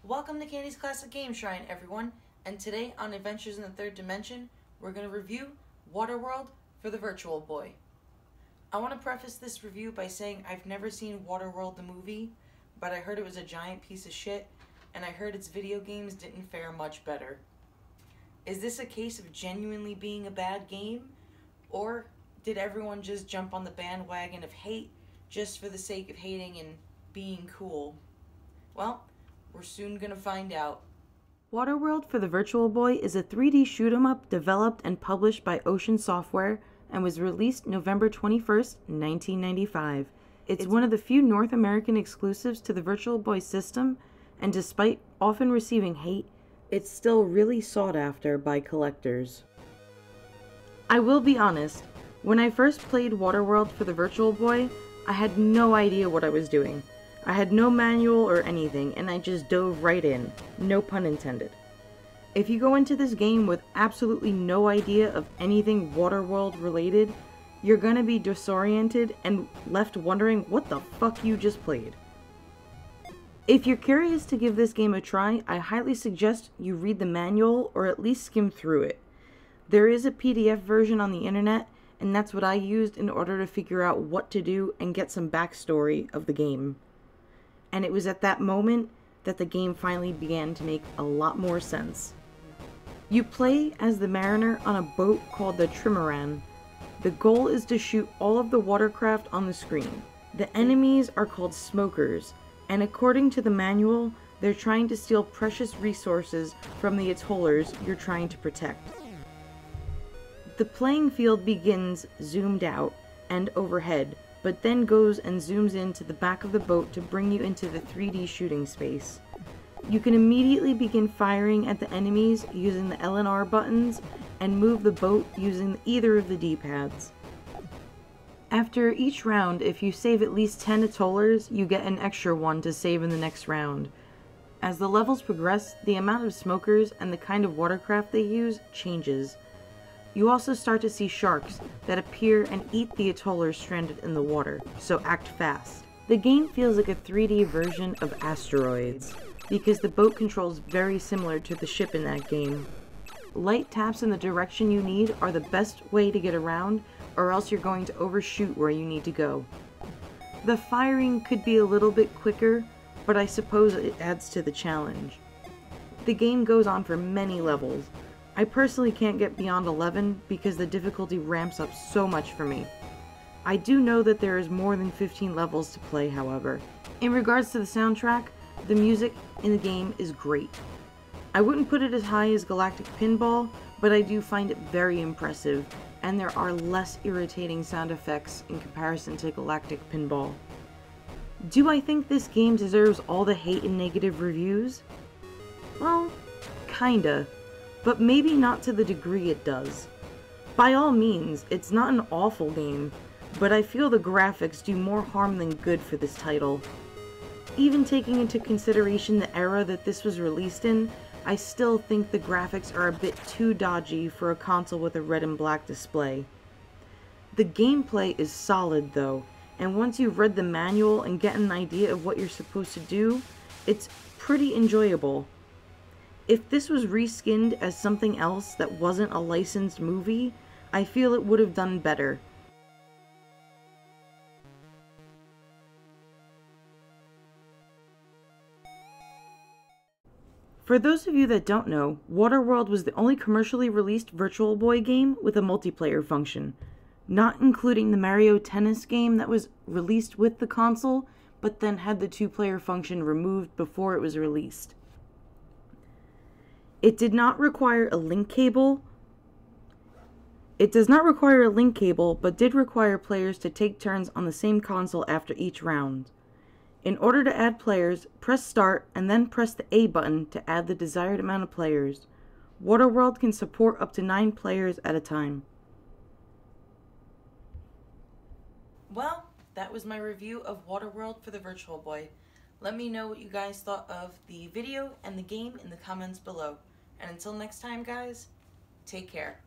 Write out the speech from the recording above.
Welcome to Candy's Classic Game Shrine, everyone, and today on Adventures in the Third Dimension, we're going to review Waterworld for the Virtual Boy. I want to preface this review by saying I've never seen Waterworld the movie, but I heard it was a giant piece of shit, and I heard its video games didn't fare much better. Is this a case of genuinely being a bad game, or did everyone just jump on the bandwagon of hate just for the sake of hating and being cool? Well, we're soon gonna find out. Waterworld for the Virtual Boy is a 3D shoot-'em-up developed and published by Ocean Software and was released November 21st, 1995. It's one of the few North American exclusives to the Virtual Boy system, and despite often receiving hate, it's still really sought after by collectors. I will be honest, when I first played Waterworld for the Virtual Boy, I had no idea what I was doing. I had no manual or anything, and I just dove right in. No pun intended. If you go into this game with absolutely no idea of anything Waterworld related, you're gonna be disoriented and left wondering what the fuck you just played. If you're curious to give this game a try, I highly suggest you read the manual or at least skim through it. There is a PDF version on the internet, and that's what I used in order to figure out what to do and get some backstory of the game. And it was at that moment that the game finally began to make a lot more sense. You play as the mariner on a boat called the Trimaran. The goal is to shoot all of the watercraft on the screen. The enemies are called smokers, and according to the manual, they're trying to steal precious resources from the atollers you're trying to protect. The playing field begins zoomed out and overhead, but then goes and zooms into the back of the boat to bring you into the 3D shooting space. You can immediately begin firing at the enemies using the L and R buttons and move the boat using either of the D-pads. After each round, if you save at least 10 atollers, you get an extra one to save in the next round. As the levels progress, the amount of smokers and the kind of watercraft they use changes. You also start to see sharks that appear and eat the atollers stranded in the water, so act fast. The game feels like a 3D version of Asteroids, because the boat controls very similar to the ship in that game. Light taps in the direction you need are the best way to get around, or else you're going to overshoot where you need to go. The firing could be a little bit quicker, but I suppose it adds to the challenge. The game goes on for many levels. I personally can't get beyond 11 because the difficulty ramps up so much for me. I do know that there is more than 15 levels to play, however. In regards to the soundtrack, the music in the game is great. I wouldn't put it as high as Galactic Pinball, but I do find it very impressive, and there are less irritating sound effects in comparison to Galactic Pinball. Do I think this game deserves all the hate and negative reviews? Well, kinda. But maybe not to the degree it does. By all means, it's not an awful game, but I feel the graphics do more harm than good for this title. Even taking into consideration the era that this was released in, I still think the graphics are a bit too dodgy for a console with a red and black display. The gameplay is solid though, and once you've read the manual and get an idea of what you're supposed to do, it's pretty enjoyable. If this was reskinned as something else that wasn't a licensed movie, I feel it would have done better. For those of you that don't know, Waterworld was the only commercially released Virtual Boy game with a multiplayer function, not including the Mario Tennis game that was released with the console, but then had the two-player function removed before it was released. It did not require a link cable. It does not require a link cable, but did require players to take turns on the same console after each round. In order to add players, press start and then press the A button to add the desired amount of players. Waterworld can support up to 9 players at a time. Well, that was my review of Waterworld for the Virtual Boy. Let me know what you guys thought of the video and the game in the comments below. And until next time, guys, take care.